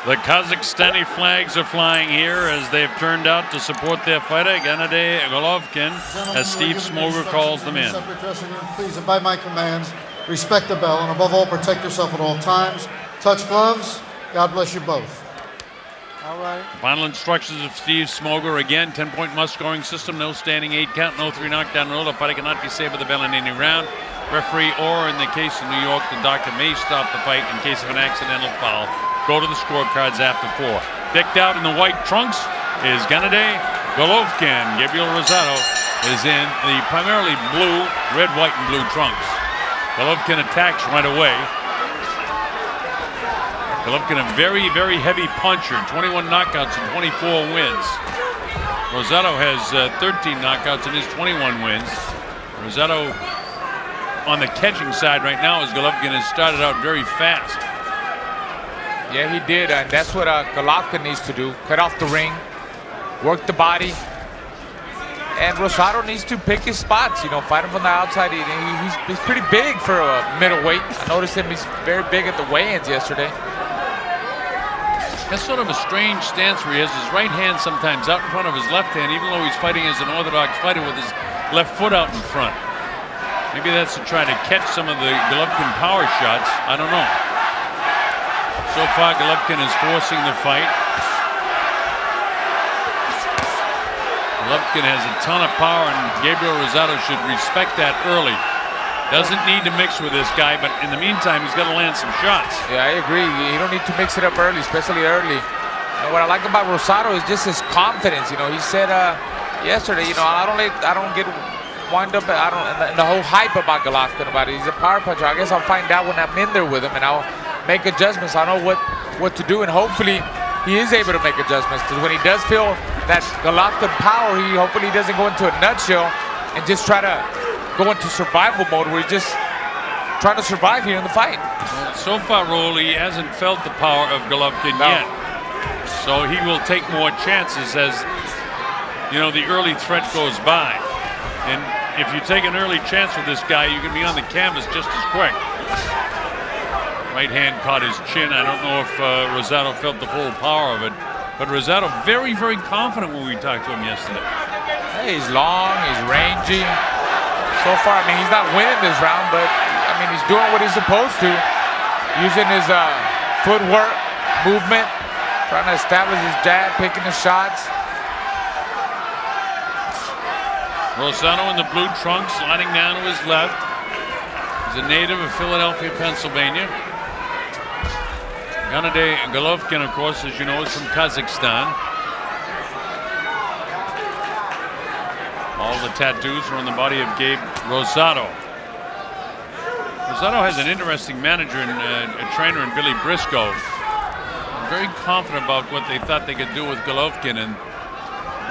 The Kazakhstani flags are flying here as they've turned out to support their fighter, Gennady Golovkin, as Steve Smoger calls them in. Please, and by my commands, respect the bell, and above all, protect yourself at all times. Touch gloves. God bless you both. All right. Final instructions of Steve Smoger. Again, 10-point must-scoring system. No standing 8 count, no 3 knockdown rule. A fighter cannot be saved with the bell in any round. Referee, or in the case of New York, the doctor may stop the fight in case of an accidental foul. Go to the scorecards after 4. Decked out in the white trunks is Gennady Golovkin. Gabe Rosado is in the primarily blue, red, white, and blue trunks. Golovkin attacks right away. Golovkin, a very, very heavy puncher. 21 knockouts and 24 wins. Rosado has 13 knockouts in his 21 wins. Rosado on the catching side right now as Golovkin has started out very fast. Yeah, he did, and that's what Golovkin needs to do. Cut off the ring, work the body. And Rosado needs to pick his spots, you know, fighting from the outside. He's pretty big for a middleweight. I noticed him, he's very big at the weigh-ins yesterday. That's sort of a strange stance where he has his right hand sometimes out in front of his left hand, even though he's fighting as an orthodox fighter with his left foot out in front. Maybe that's to try to catch some of the Golovkin power shots. I don't know. So far, Golovkin is forcing the fight. Golovkin has a ton of power, and Gabriel Rosado should respect that early. Doesn't need to mix with this guy, but in the meantime, he's got to land some shots. Yeah, I agree. You don't need to mix it up early, especially early. And what I like about Rosado is just his confidence. You know, he said yesterday, you know, I don't get wind up. And the whole hype about Golovkin about it. He's a power puncher. I guess I'll find out when I'm in there with him, and I'll make adjustments. I know what to do, and hopefully he is able to make adjustments. Because when he does feel that Golovkin power, he hopefully doesn't go into a nutshell and just try to go into survival mode where he's just trying to survive here in the fight. Well, so far, Raul, he hasn't felt the power of Golovkin yet. So he will take more chances as, you know, the early threat goes by. And if you take an early chance with this guy, you can be on the canvas just as quick. Right hand caught his chin. I don't know if Rosado felt the full power of it. But Rosado very, very confident when we talked to him yesterday. Hey, he's long, he's rangy. So far, I mean, he's not winning this round, but I mean, he's doing what he's supposed to. Using his footwork, movement, trying to establish his jab, picking the shots. Rosado in the blue trunks, sliding down to his left. He's a native of Philadelphia, Pennsylvania. Gennady Golovkin, of course, as you know, is from Kazakhstan. All the tattoos are on the body of Gabe Rosado. Rosado has an interesting manager and a trainer in Billy Briscoe. Very confident about what they thought they could do with Golovkin, and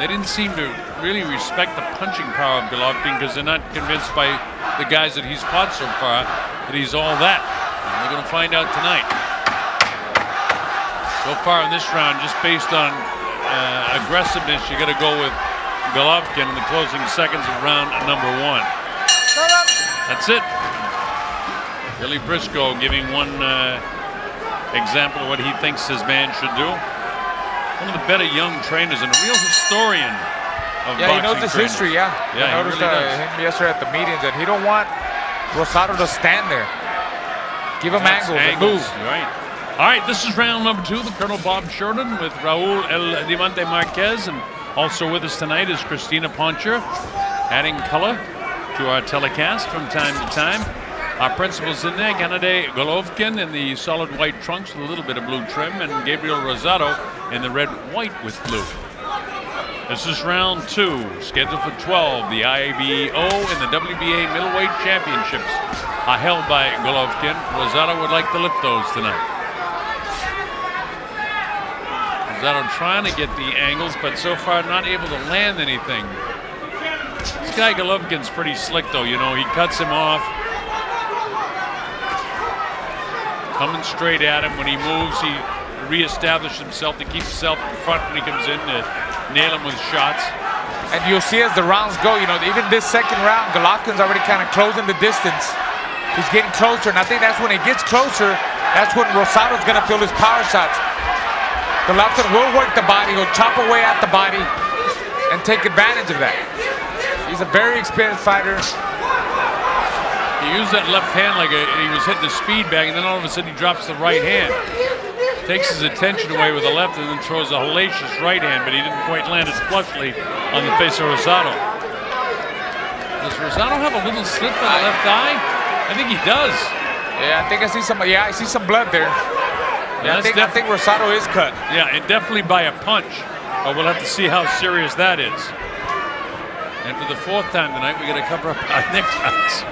they didn't seem to really respect the punching power of Golovkin because they're not convinced by the guys that he's fought so far that he's all that. And we're going to find out tonight. So far in this round, just based on aggressiveness, you got to go with Golovkin in the closing seconds of round number 1. That's it. Billy Briscoe giving one example of what he thinks his man should do. One of the better young trainers and a real historian of boxing. Yeah, he knows his history, yeah. Yeah, I noticed him yesterday at the meetings, and he don't want Rosado to stand there. Give him angles and move. Right. All right, this is round number 2, the Colonel Bob Sheridan with Raul El Diamante Marquez, and also with us tonight is Christina Poncher, adding color to our telecast from time to time. Our principals in there, Gennady Golovkin in the solid white trunks with a little bit of blue trim, and Gabriel Rosado in the red, white with blue. This is round 2, scheduled for 12. The IBO and the WBA middleweight championships are held by Golovkin. Rosado would like to lift those tonight. Rosado trying to get the angles, but so far not able to land anything. This guy Golovkin's pretty slick, though. You know, he cuts him off. Coming straight at him. When he moves, he reestablishes himself to keep himself in front when he comes in to nail him with shots. And you'll see as the rounds go, you know, even this second round, Golovkin's already kind of closing the distance. He's getting closer, and I think that's when it gets closer, that's when Rosado's going to feel his power shots. Golovkin will work the body. He'll chop away at the body and take advantage of that. He's a very experienced fighter. He used that left hand like he was hitting the speed bag, and then all of a sudden he drops the right hand. Takes his attention away with the left and then throws a hellacious right hand, but he didn't quite land as flushly on the face of Rosado. Does Rosado have a little slit by the left eye? I think he does. Yeah, I think I see some. Yeah, I see some blood there. Yeah, I think Rosado is cut. Yeah, and definitely by a punch. But we'll have to see how serious that is. And for the fourth time tonight, we're going to cover up our next rounds.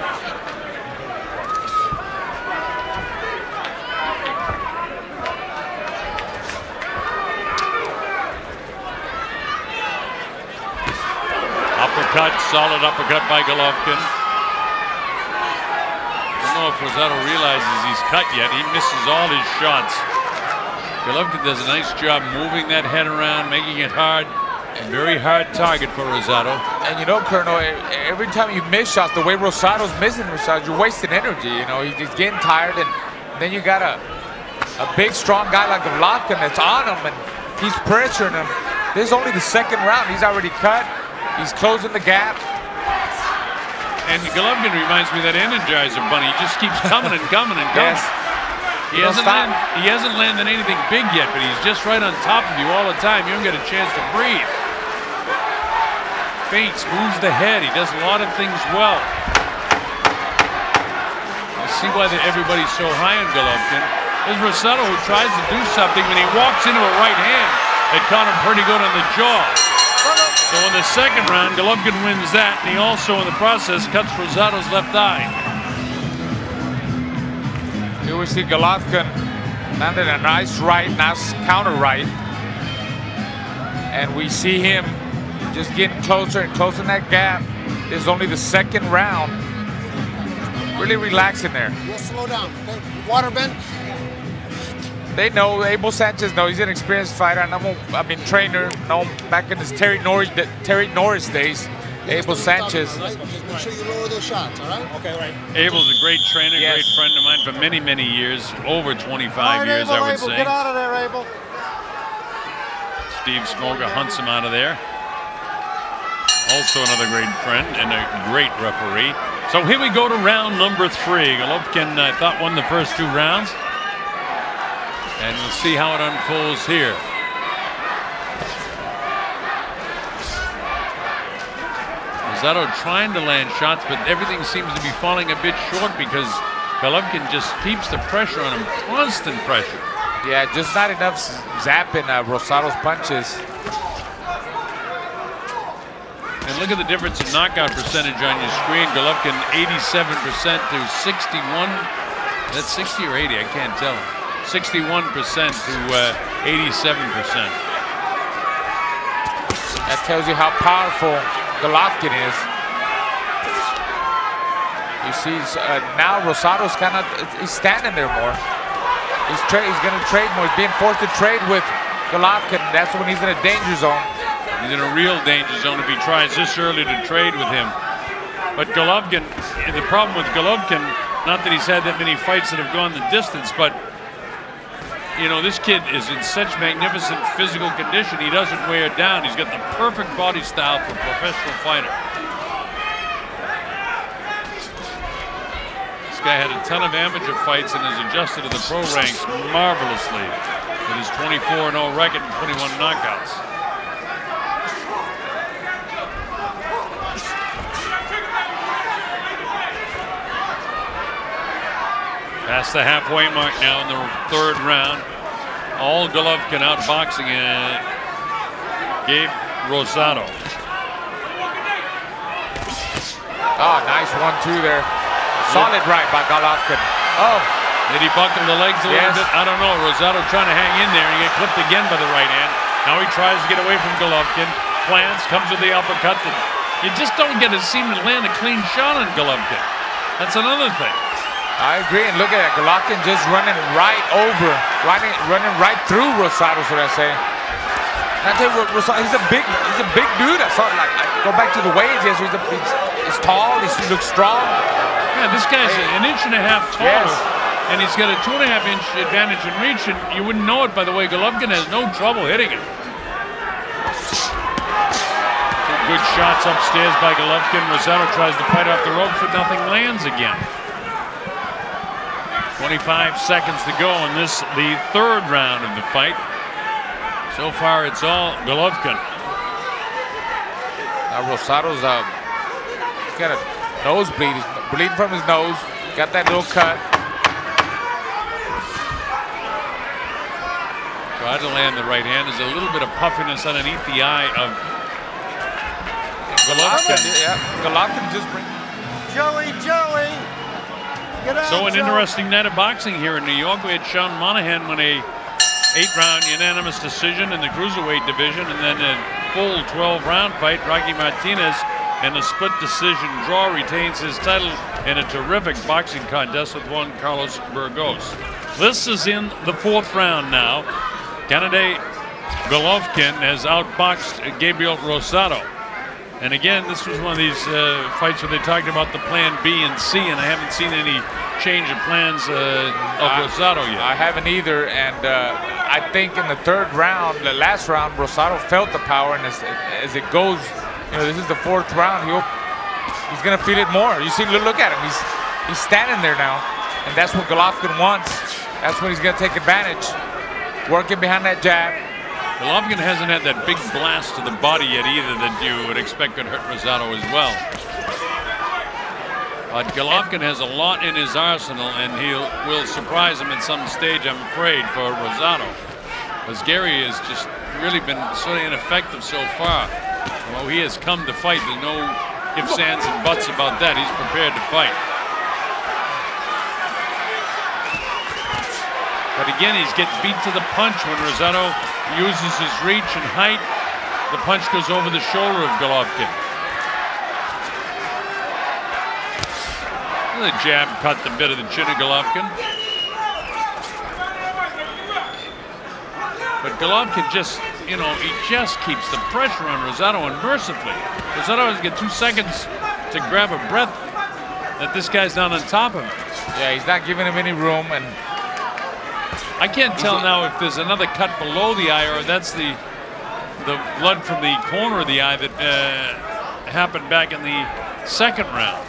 Uppercut, solid uppercut by Golovkin. I don't know if Rosado realizes he's cut yet. He misses all his shots. Golovkin does a nice job moving that head around, making it hard. A very hard target for Rosado. And you know, Colonel, every time you miss shots, the way Rosado's missing shots, you're wasting energy. You know, he's getting tired, and then you got a big, strong guy like Golovkin that's on him, and he's pressuring him. This is only the second round. He's already cut. He's closing the gap. And Golovkin reminds me of that Energizer Bunny. He just keeps coming and coming and coming. Yes. He hasn't landed anything big yet, but he's just right on top of you all the time. You don't get a chance to breathe. Feints, moves the head. He does a lot of things well. You see why everybody's so high on Golovkin. There's Rosado who tries to do something when he walks into a right hand that caught him pretty good on the jaw. So in the second round, Golovkin wins that, and he also, in the process, cuts Rosado's left eye. Here we see Golovkin landed a nice right, nice counter right. And we see him just getting closer and closing that gap. This is only the second round. Really relaxing there. We'll slow down, okay? Water, Ben. They know, Abel Sanchez knows, he's an experienced fighter. I've been trainer, known back in his Terry Norris days. Abel Sanchez. Just make sure you lower those shots, all right? Okay, right. Abel's a great trainer, Yes. great friend of mine for many, many years, over 25 All right, years, Abel, I would Abel, say. get out of there, Abel. Steve Smoga hunts him out of there. Also another great friend and a great referee. So here we go to round number 3. Golovkin, I thought, won the first 2 rounds. And we'll see how it unfolds here. Rosado trying to land shots, but everything seems to be falling a bit short because Golovkin just keeps the pressure on him, constant pressure. Yeah, just not enough zapping Rosado's punches. And look at the difference in knockout percentage on your screen. Golovkin 87% to 61. That's 60 or 80, I can't tell. 61% to 87%. That tells you how powerful Golovkin is. You see, now Rosado's kind of, he's standing there more. He's going to trade more. He's being forced to trade with Golovkin. That's when he's in a danger zone. He's in a real danger zone if he tries this early to trade with him. But Golovkin, the problem with Golovkin, not that he's had that many fights that have gone the distance, but you know, this kid is in such magnificent physical condition, he doesn't wear down. He's got the perfect body style for a professional fighter. This guy had a ton of amateur fights and has adjusted to the pro ranks marvelously with his 24-0 record and 21 knockouts. Past the halfway mark now in the 3rd round. All Golovkin outboxing Gabe Rosado. Oh, nice 1-2 there. Solid right by Golovkin. Oh. Did he buckle the legs a little bit? I don't know. Rosado trying to hang in there and get clipped again by the right hand. Now he tries to get away from Golovkin. Plants, comes with the uppercut. You just don't get to seem to land a clean shot on Golovkin. That's another thing. I agree, and look at that, Golovkin just running right over, running right through Rosado, should I say. And I tell you, Rosado, he's a big dude. I saw, like, go back to the weigh-ins, yes, he's tall, he looks strong. Yeah, this guy's an inch and a half taller. Yes. And he's got a 2.5-inch advantage in reach, and you wouldn't know it by the way Golovkin has no trouble hitting him. Two good shots upstairs by Golovkin. Rosado tries to fight off the ropes, but nothing lands again. 25 seconds to go in the third round of the fight. So far, it's all Golovkin. Now Rosado's he's got a nosebleed. He's bleeding from his nose. Got that little cut. Tried to land the right hand. There's a little bit of puffiness underneath the eye of Golovkin. Yeah, Golovkin just bring. Joey, get out, So an Joe. interesting night of boxing here in New York. We had Sean Monahan win a 8-round unanimous decision in the cruiserweight division, and then a full 12-round fight. Rocky Martinez in a split decision draw retains his title in a terrific boxing contest with one Carlos Burgos. This is in the 4th round now. Gennady Golovkin has outboxed Gabriel Rosado. And again, this was one of these fights where they talked about the plan B and C, and I haven't seen any change of plans of Rosado yet. I haven't either, and I think in the 3rd round, the last round, Rosado felt the power, and as it goes, you know, this is the 4th round, he's going to feel it more. You see, look at him. He's standing there now, and that's what Golovkin wants. That's when he's going to take advantage. Working behind that jab. Golovkin hasn't had that big blast to the body yet either that you would expect could hurt Rosado as well. But Golovkin has a lot in his arsenal, and he will surprise him at some stage, I'm afraid, for Rosado. As Gary has just really been sort of ineffective so far. Although he has come to fight, there's no ifs, ands, and buts about that. He's prepared to fight. But again, he's getting beat to the punch when Rosado uses his reach and height. The punch goes over the shoulder of Golovkin. The jab cut the bit of the chin of Golovkin. But Golovkin just, you know, he just keeps the pressure on Rosado unmercifully. Rosado has got 2 seconds to grab a breath that this guy's not on top of him. Yeah, he's not giving him any room, and I can't tell now if there's another cut below the eye or that's the blood from the corner of the eye that happened back in the 2nd round.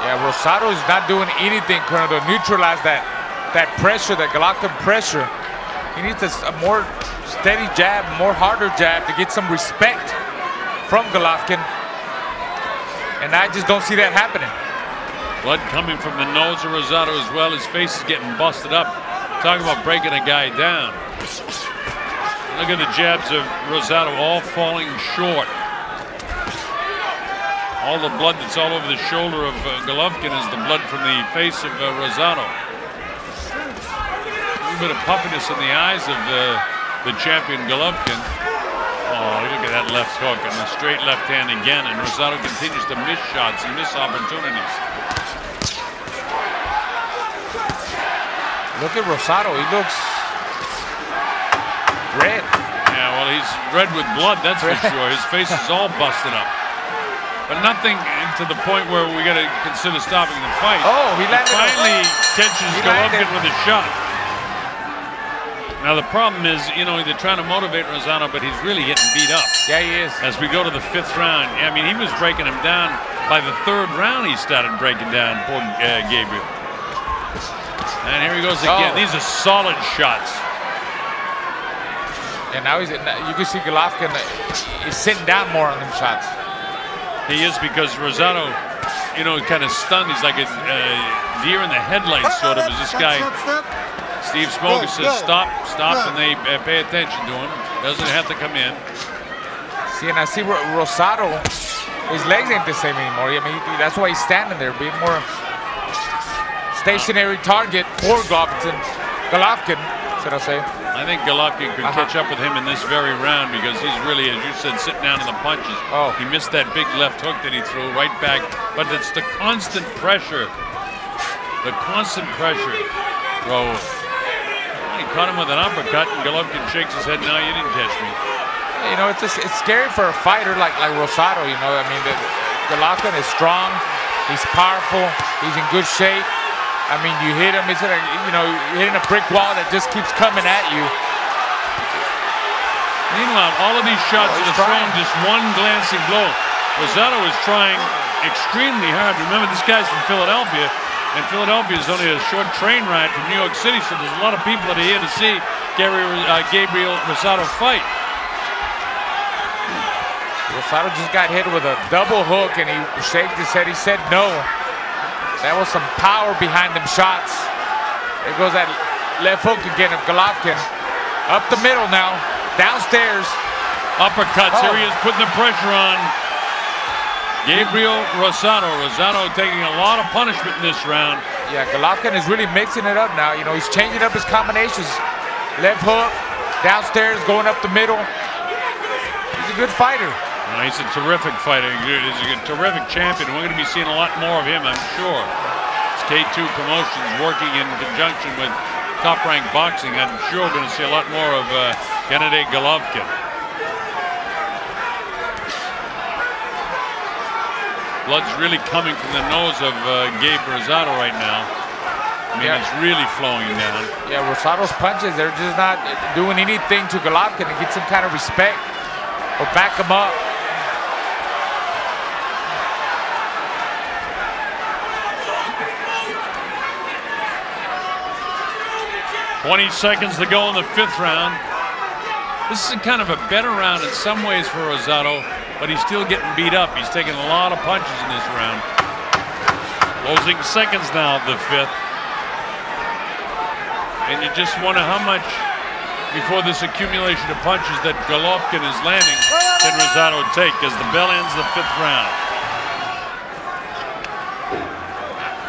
yeah, Rosado is not doing anything, Colonel, to neutralize that pressure, that Golovkin pressure. He needs a more steady jab, more harder jab to get some respect from Golovkin, and I just don't see that happening. Blood coming from the nose of Rosado as well. His face is getting busted up. Talking about breaking a guy down. Look at the jabs of Rosado all falling short. All the blood that's all over the shoulder of Golovkin is the blood from the face of Rosado. A little bit of puffiness in the eyes of the champion Golovkin. Oh, look at that left hook and the straight left hand again. And Rosado continues to miss shots and miss opportunities. Look at Rosado, he looks red. Yeah, well, he's red with blood, that's for sure. His face is all busted up. But nothing to the point where we got to consider stopping the fight. Oh, he finally catches Golovkin with a shot. Now, the problem is, you know, they're trying to motivate Rosado, but he's really getting beat up. Yeah, he is. As we go to the 5th round, I mean, he was breaking him down. By the 3rd round, he started breaking down poor Gabriel. And here he goes again. Oh. These are solid shots. And now you can see Golovkin is sitting down more on them shots. He is, because Rosado, you know, kind of stunned. He's like a deer in the headlights, sort of, as this guy, Steve Smoker, says, stop, and they pay attention to him. Doesn't have to come in. See, and I see Rosado, his legs ain't the same anymore. I mean, that's why he's standing there, being more stationary target for Golovkin, should I say. I think Golovkin could catch up with him in this very round, because he's really, as you said, sitting down in the punches. Oh. He missed that big left hook that he threw right back, but it's the constant pressure. The constant pressure. Raul. He caught him with an uppercut, and Golovkin shakes his head, no, you didn't catch me. You know, it's scary for a fighter like Rosado, you know. I mean, Golovkin is strong. He's powerful. He's in good shape. I mean, you hit him, it's like, you know, you're hitting a brick wall that just keeps coming at you. Meanwhile, all of these shots are thrown just one glancing blow. Rosado is trying extremely hard. Remember, this guy's from Philadelphia, and Philadelphia is only a short train ride from New York City, so there's a lot of people that are here to see Gabriel Rosado fight. Rosado just got hit with a double hook, and he shaked his head. He said no. That was some power behind them shots. There goes that left hook again of Golovkin. Up the middle now, downstairs. Uppercuts, here he is putting the pressure on Gabriel Rosado. Rosado taking a lot of punishment in this round. Yeah, Golovkin is really mixing it up now. You know, he's changing up his combinations. Left hook, downstairs, going up the middle. He's a good fighter. He's a terrific fighter. He's a terrific champion. We're going to be seeing a lot more of him, I'm sure. It's K2 Promotions working in conjunction with Top Rank Boxing. I'm sure we're going to see a lot more of Gennady Golovkin. Blood's really coming from the nose of Gabe Rosado right now. I mean, it's really flowing down. Yeah, Rosado's punches, they're just not doing anything to Golovkin to get some kind of respect or back him up. 20 seconds to go in the 5th round. This is kind of a better round in some ways for Rosado, but he's still getting beat up. He's taking a lot of punches in this round. Closing seconds now of the 5th. And you just wonder how much before this accumulation of punches that Golovkin is landing can Rosado take, as the bell ends the 5th round.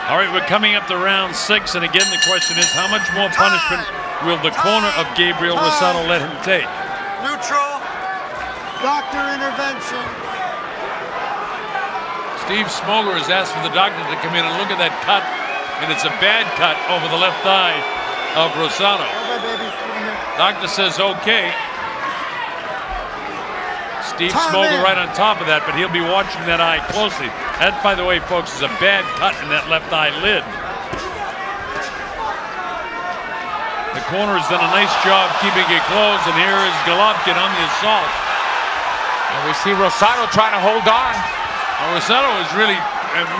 All right, we're coming up to round 6, and again the question is, how much more punishment will the corner of Gabriel Rosado let him take? Neutral. Doctor intervention. Steve Smoger has asked for the doctor to come in and look at that cut, and it's a bad cut over the left thigh of Rosado. Okay, baby. Doctor says okay. Steve Smoger right on top of that, but he'll be watching that eye closely. That, by the way, folks, is a bad cut in that left eyelid. The corner has done a nice job keeping it closed, and here is Golovkin on the assault. And we see Rosado trying to hold on. Rosado has really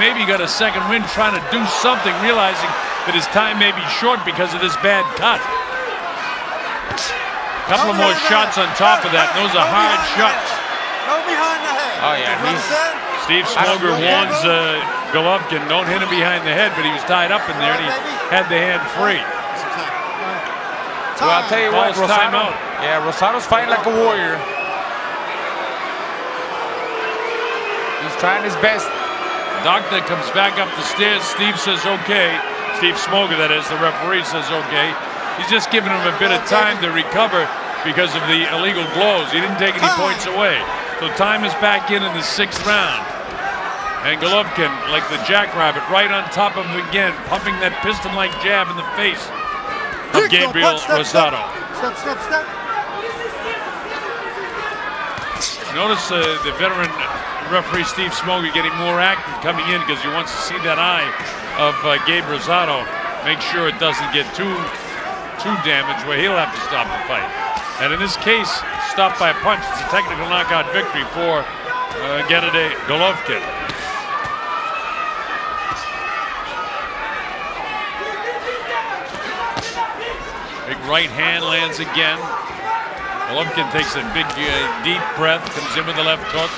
maybe got a second wind trying to do something, realizing that his time may be short because of this bad cut. A couple of more shots on top of that, and those are hard shots. Go behind the head. Oh, yeah. Steve Smoger warns Golovkin, don't hit him behind the head, but he was tied up in there, and he had the hand free. Well, I'll tell you what, Rosado, Rosado's fighting like a warrior. He's trying his best. Doctor comes back up the stairs. Steve says okay. Steve Smoger, that is, the referee says okay. He's just giving him a bit of time to recover because of the illegal blows. He didn't take any points away. So time is back in the 6th round. And Golovkin, like the jackrabbit, right on top of him again, pumping that piston-like jab in the face of Gabriel Rosado. Step. Notice the veteran referee Steve Smoger getting more active coming in because he wants to see that eye of Gabe Rosado. Make sure it doesn't get too damaged where he'll have to stop the fight. And in this case, stopped by a punch. It's a technical knockout victory for Gennady Golovkin. Big right hand lands again. Golovkin takes a big, deep breath, comes in with the left hook.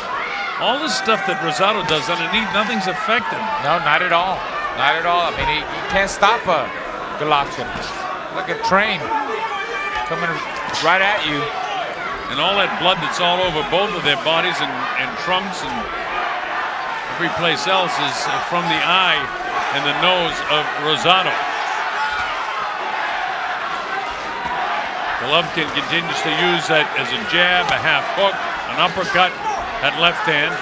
All this stuff that Rosado does underneath, nothing's effective. No, not at all. Not at all. I mean, he can't stop Golovkin. Like a train coming right at you. And all that blood that's all over both of their bodies and trunks and every place else is from the eye and the nose of Rosado. Golovkin continues to use that as a jab, a half hook, an uppercut, that left hand.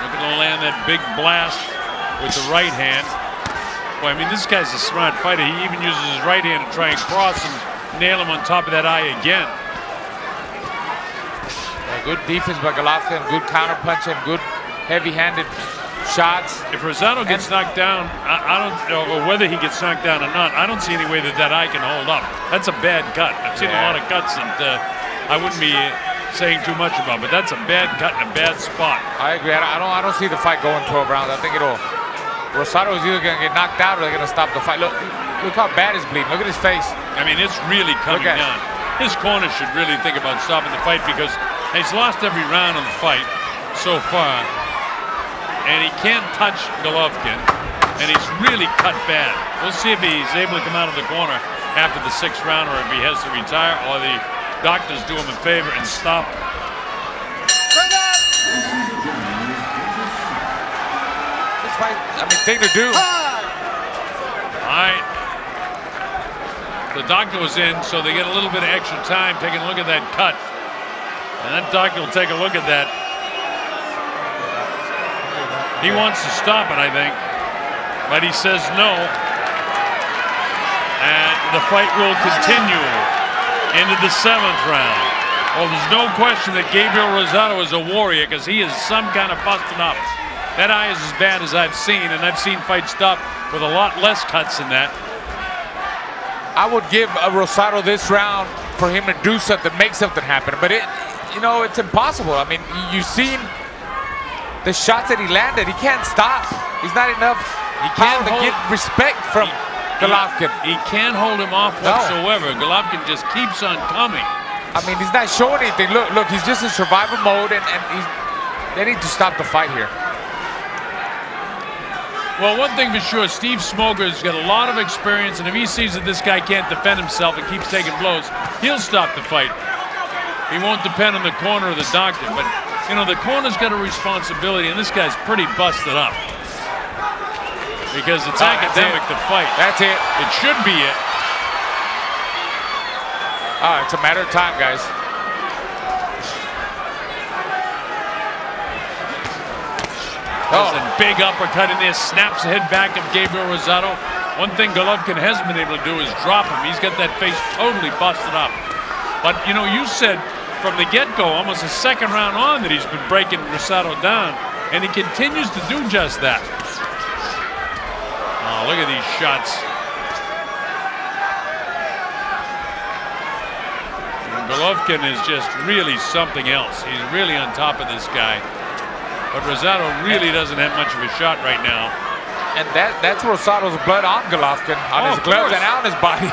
Looking to land that big blast with the right hand. Boy, I mean, this guy's a smart fighter. He even uses his right hand to try and cross and nail him on top of that eye again. Yeah, good defense by Golovkin, good counter punch and good heavy-handed shots. If Rosado gets knocked down, I don't know, or whether he gets knocked down or not, I don't see any way that eye can hold up. That's a bad cut. I've seen a lot of cuts that I wouldn't be saying too much about, but that's a bad cut in a bad spot. I agree. I don't see the fight going 12 rounds. I think Rosado is either going to get knocked out or they're going to stop the fight. Look how bad he's bleeding. Look at his face. I mean, it's really coming down. His corner should really think about stopping the fight because he's lost every round of the fight so far, and he can't touch Golovkin, and he's really cut bad. We'll see if he's able to come out of the corner after the 6th round or if he has to retire or the doctors do him a favor and stop him. This fight, I mean, thing to do. All right. The doctor was in, so they get a little bit of extra time taking a look at that cut. And that doctor will take a look at that. He wants to stop it, I think. But he says no. And the fight will continue into the 7th round. Well, there's no question that Gabriel Rosado is a warrior because he is some kind of busted up. That eye is as bad as I've seen, and I've seen fights stop with a lot less cuts than that. I would give Rosado this round for him to do something, make something happen. But it's impossible. I mean, you've seen the shots that he landed. He can't stop. He's not enough power to get respect from Golovkin. He can't hold him off whatsoever. Golovkin just keeps on coming. I mean, he's not showing anything. Look, he's just in survival mode, and they need to stop the fight here. Well, one thing for sure, Steve Smoger's got a lot of experience, and if he sees that this guy can't defend himself and keeps taking blows, he'll stop the fight. He won't depend on the corner or the doctor, but, you know, the corner's got a responsibility, and this guy's pretty busted up. Because it's academic to fight. That's it. It should be it. It's a matter of time, guys. There's a big uppercut in there, snaps the head back of Gabriel Rosado. One thing Golovkin hasn't been able to do is drop him. He's got that face totally busted up. But, you know, you said from the get-go, almost a 2nd round on, that he's been breaking Rosado down, and he continues to do just that. Oh, look at these shots. And Golovkin is just really something else. He's really on top of this guy. But Rosado really doesn't have much of a shot right now. And that's Rosado's blood on Golovkin, on his gloves and on his body.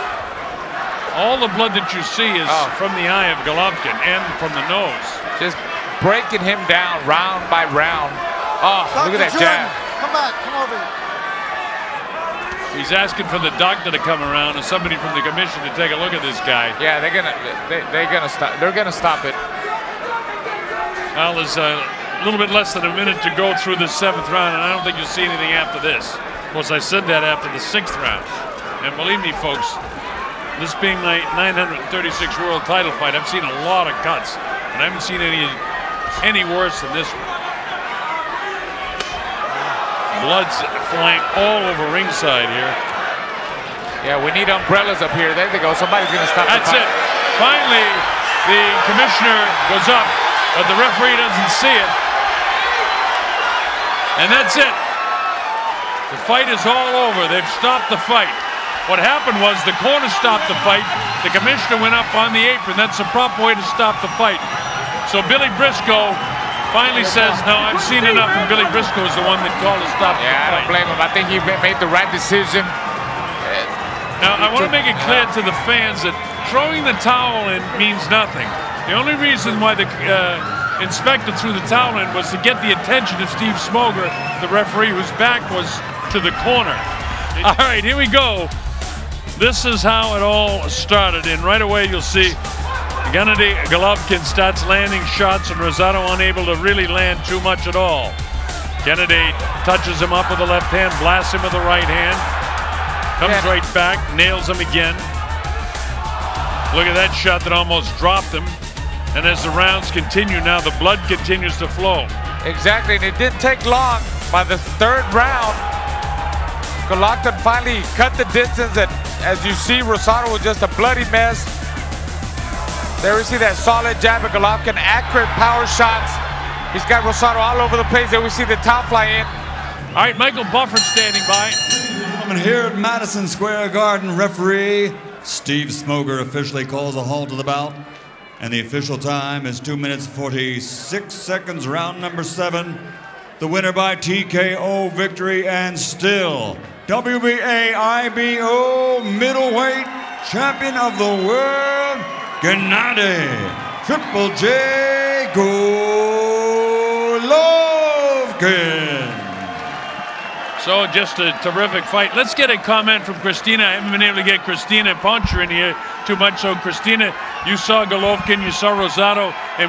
All the blood that you see is from the eye of Golovkin and from the nose. Just breaking him down round by round. Oh, look at that jab. Come back, come over here. He's asking for the doctor to come around and somebody from the commission to take a look at this guy. Yeah, they're gonna stop. They're gonna stop it. Well, there's a little bit less than a minute to go through the 7th round, and I don't think you'll see anything after this. Of course, I said that after the 6th round. And believe me, folks, this being my 936 world title fight, I've seen a lot of cuts, and I haven't seen any worse than this one. Blood's flying all over ringside here. Yeah, we need umbrellas up here. There they go. Somebody's going to stop the fight. That's it. Finally, the commissioner goes up, but the referee doesn't see it. And that's it. The fight is all over. They've stopped the fight. What happened was the corner stopped the fight. The commissioner went up on the apron. That's the proper way to stop the fight. So Billy Briscoe finally says, no, I've seen enough, and Billy Briscoe is the one that called to stop the fight. I don't blame him. I think he made the right decision. Now, I want to make it clear to the fans that throwing the towel in means nothing. The only reason why the inspector threw the towel in was to get the attention of Steve Smoger, the referee, whose back was to the corner. All right, here we go. This is how it all started, and right away you'll see Gennady Golovkin starts landing shots, and Rosado unable to really land too much at all. Gennady touches him up with the left hand, blasts him with the right hand, comes right back, nails him again. Look at that shot that almost dropped him. And as the rounds continue now, the blood continues to flow. Exactly, and it didn't take long. By the 3rd round, Golovkin finally cut the distance, and as you see, Rosado was just a bloody mess. There we see that solid jab of Golovkin, accurate power shots, He's got Rosado all over the place. There we see the top fly in. All right, Michael Bufford standing by. And here at Madison Square Garden, referee Steve Smoger officially calls a halt to the bout. And the official time is 2 minutes 46 seconds, round number 7. The winner by TKO victory and still WBA IBO middleweight champion of the world, Gennady Triple J Golovkin. So just a terrific fight. Let's get a comment from Christina. I haven't been able to get Christina Poncher in here too much. So Christina, you saw Golovkin, you saw Rosado, and